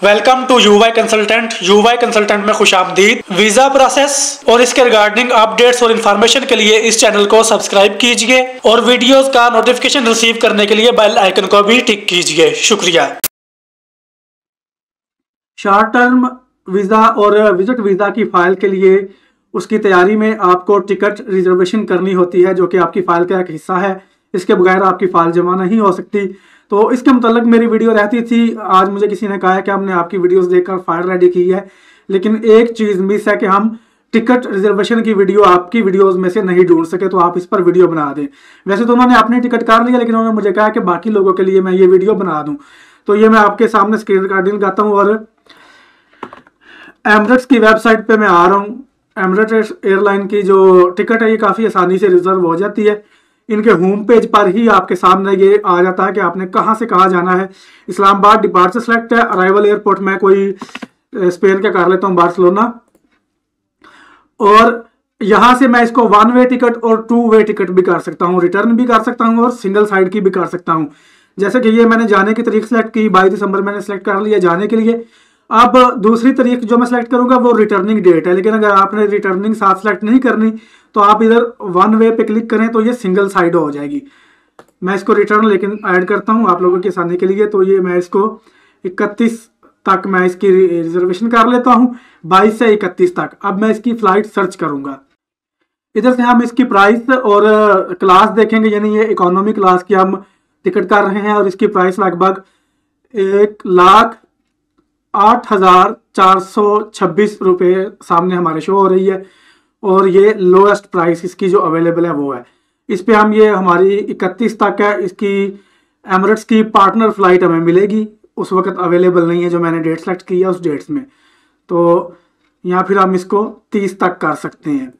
Welcome to UY consultant. UY consultant में खुशामदीद। Visa process और इसके रिगार्डिंग अपडेट्स और इन्फॉर्मेशन के लिए इस चैनल को सब्सक्राइब कीजिए और वीडियोस का नोटिफिकेशन रिसीव करने के लिए बेल आइकन को भी टिक कीजिए। शुक्रिया। शॉर्ट टर्म वीजा और विजिट वीजा की फाइल के लिए उसकी तैयारी में आपको टिकट रिजर्वेशन करनी होती है, जो कि आपकी फाइल का एक हिस्सा है। इसके बगैर आपकी फाइल जमा नहीं हो सकती। तो इसके मुतल्लिक मेरी वीडियो रहती थी। आज मुझे किसी ने कहा है कि हमने आपकी वीडियोस देखकर फाइल रेडी की है, लेकिन एक चीज़ मिस है कि हम टिकट रिजर्वेशन की वीडियो आपकी वीडियोस में से नहीं ढूंढ सके। तो आप इस पर वीडियो बना दें। वैसे तो उन्होंने अपनी टिकट कर लिया, लेकिन उन्होंने मुझे कहा कि बाकी लोगों के लिए मैं ये वीडियो बना दूं। तो ये मैं आपके सामने स्क्रीन रिकॉर्डिंग लगाता हूँ और एमरेट्स की वेबसाइट पे मैं आ रहा हूँ। एमरेट्स एयरलाइन की जो टिकट है ये काफ़ी आसानी से रिजर्व हो जाती है। इनके होम पेज पर ही आपके सामने ये आ जाता है कि आपने कहाँ से कहाँ जाना है। इस्लामाबाद डिपार्चर सेलेक्ट है। अराइवल एयरपोर्ट में कोई स्पेन का कर लेता हूँ, बार्सिलोना। और यहाँ से मैं इसको 1 वे टिकट और 2 वे टिकट भी कर सकता हूँ, रिटर्न भी कर सकता हूँ और सिंगल साइड की भी कर सकता हूँ। जैसे कि ये मैंने जाने की तारीख सेलेक्ट की, 22 दिसंबर मैंने सेलेक्ट कर लिया जाने के लिए। अब दूसरी तारीख जो मैं सेलेक्ट करूंगा वो रिटर्निंग डेट है, लेकिन अगर आपने रिटर्निंग साथ सेलेक्ट नहीं करनी तो आप इधर 1 वे पे क्लिक करें तो ये सिंगल साइड हो जाएगी। मैं इसको रिटर्न लेकिन ऐड करता हूं आप लोगों की आसानी के लिए। तो ये मैं इसको 31 तक मैं इसकी रिजर्वेशन कर लेता हूं, 22 से 31 तक। अब मैं इसकी फ्लाइट सर्च करूंगा। इधर से हम इसकी प्राइस और क्लास देखेंगे, यानी ये इकोनॉमी क्लास की हम टिकट कर रहे हैं और इसकी प्राइस लगभग 1,08,426 रुपये सामने हमारे शो हो रही है। और ये लोएस्ट प्राइस इसकी जो अवेलेबल है वो है। इस पे हम ये हमारी 31 तक है। इसकी एमिरेट्स की पार्टनर फ्लाइट हमें मिलेगी, उस वक्त अवेलेबल नहीं है जो मैंने डेट सेलेक्ट की है उस डेट्स में। तो या फिर हम इसको 30 तक कर सकते हैं।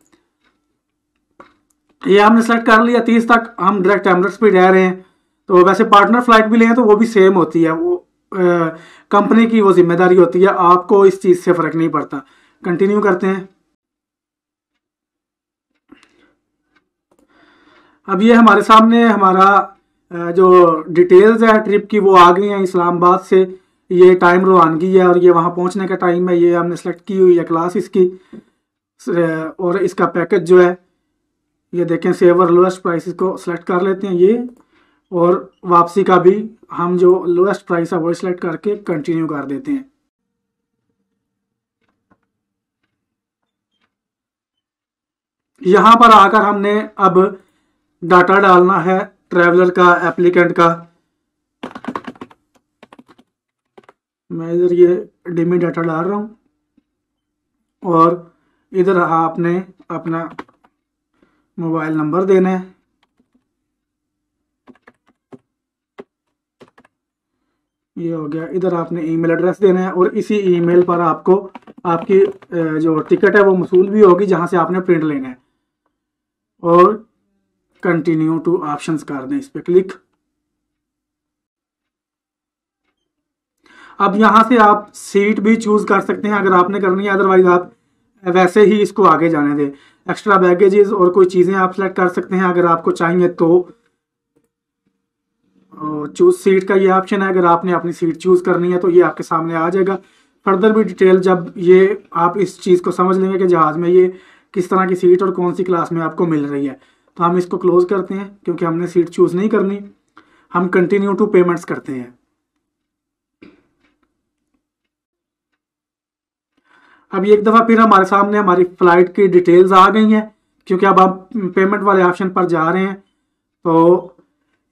ये हमने सेलेक्ट कर लिया 30 तक। हम डायरेक्ट एमिरेट्स पे रह रहे हैं। तो वैसे पार्टनर फ्लाइट भी लें तो वो भी सेम होती है, वो कंपनी की वो जिम्मेदारी होती है, आपको इस चीज़ से फ़र्क नहीं पड़ता। कंटिन्यू करते हैं। अब ये हमारे सामने हमारा जो डिटेल्स है ट्रिप की वो आ गई हैं। इस्लामाबाद से ये टाइम रवानगी है और ये वहाँ पहुँचने का टाइम है। ये हमने सेलेक्ट की हुई है क्लास इसकी। और इसका पैकेज जो है ये देखें, सेवर लोएस्ट प्राइस को सेलेक्ट कर लेते हैं ये। और वापसी का भी हम जो लोएस्ट प्राइस है वो सिलेक्ट करके कंटिन्यू कर देते हैं। यहाँ पर आकर हमने अब डाटा डालना है ट्रैवलर का, एप्लीकेंट का। मैं इधर ये डिमी डाटा डाल रहा हूँ और इधर आपने अपना मोबाइल नंबर देना है। ये हो गया। इधर आपने ईमेल एड्रेस देना है और इसी ईमेल पर आपको आपकी जो टिकट है वो मसूल भी होगी जहां से आपने प्रिंट लेना है। और कंटिन्यू टू ऑप्शंस कर दें, इस पर क्लिक। अब यहां से आप सीट भी चूज कर सकते हैं अगर आपने करनी है, अदरवाइज आप वैसे ही इसको आगे जाने दें। एक्स्ट्रा बैगेजेस और कोई चीज़ें आप सेलेक्ट कर सकते हैं अगर आपको चाहिए तो। चूज सीट का ये ऑप्शन है, अगर आपने अपनी सीट चूज करनी है तो ये आपके सामने आ जाएगा। फर्दर भी डिटेल जब ये आप इस चीज़ को समझ लेंगे कि जहाज़ में ये किस तरह की सीट और कौन सी क्लास में आपको मिल रही है। तो हम इसको क्लोज करते हैं क्योंकि हमने सीट चूज नहीं करनी। हम कंटिन्यू टू पेमेंट्स करते हैं। अब एक दफ़ा फिर हमारे सामने हमारी फ़्लाइट की डिटेल्स आ गई हैं, क्योंकि अब आप पेमेंट वाले ऑप्शन पर जा रहे हैं। तो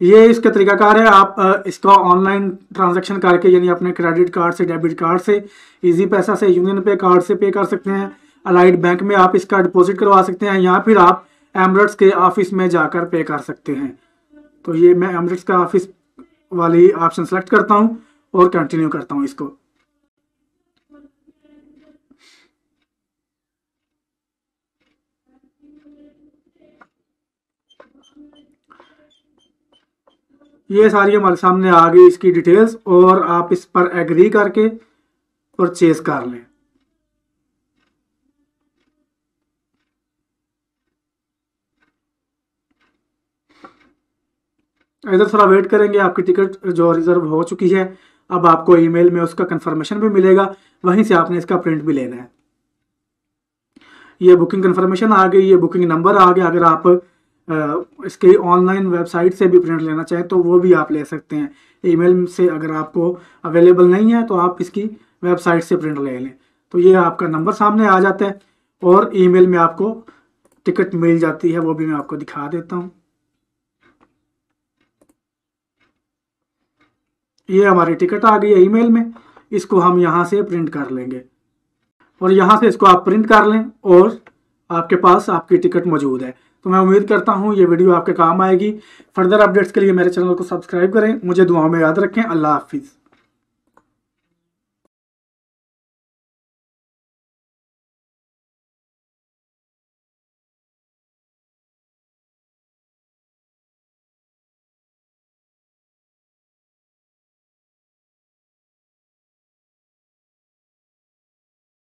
ये इसका तरीकाकार है, आप इसका ऑनलाइन ट्रांजैक्शन करके, यानी अपने क्रेडिट कार्ड से, डेबिट कार्ड से, इजी पैसा से, यूनियन पे कार्ड से पे कर सकते हैं। अलाइड बैंक में आप इसका डिपॉजिट करवा सकते हैं, या फिर आप एमिरेट्स के ऑफिस में जाकर पे कर सकते हैं। तो ये मैं एमिरेट्स का ऑफिस वाली ऑप्शन सेलेक्ट करता हूँ और कंटिन्यू करता हूँ इसको। ये सारी हमारे सामने आ गई इसकी डिटेल्स और आप इस पर एग्री करके परचेज कर लें। इधर थोड़ा वेट करेंगे, आपकी टिकट जो रिजर्व हो चुकी है अब आपको ईमेल में उसका कंफर्मेशन भी मिलेगा, वहीं से आपने इसका प्रिंट भी लेना है। ये बुकिंग कंफर्मेशन आ गई, ये बुकिंग नंबर आ गया। अगर आप इसके ऑनलाइन वेबसाइट से भी प्रिंट लेना चाहें तो वो भी आप ले सकते हैं। ईमेल से अगर आपको अवेलेबल नहीं है तो आप इसकी वेबसाइट से प्रिंट ले लें। तो ये आपका नंबर सामने आ जाता है और ईमेल में आपको टिकट मिल जाती है, वो भी मैं आपको दिखा देता हूँ। ये हमारी टिकट आ गई है ईमेल में, इसको हम यहाँ से प्रिंट कर लेंगे और यहाँ से इसको आप प्रिंट कर लें और आपके पास आपकी टिकट मौजूद है। तो मैं उम्मीद करता हूँ ये वीडियो आपके काम आएगी। फर्दर अपडेट्स के लिए मेरे चैनल को सब्सक्राइब करें। मुझे दुआओं में याद रखें। अल्लाह हाफिज़।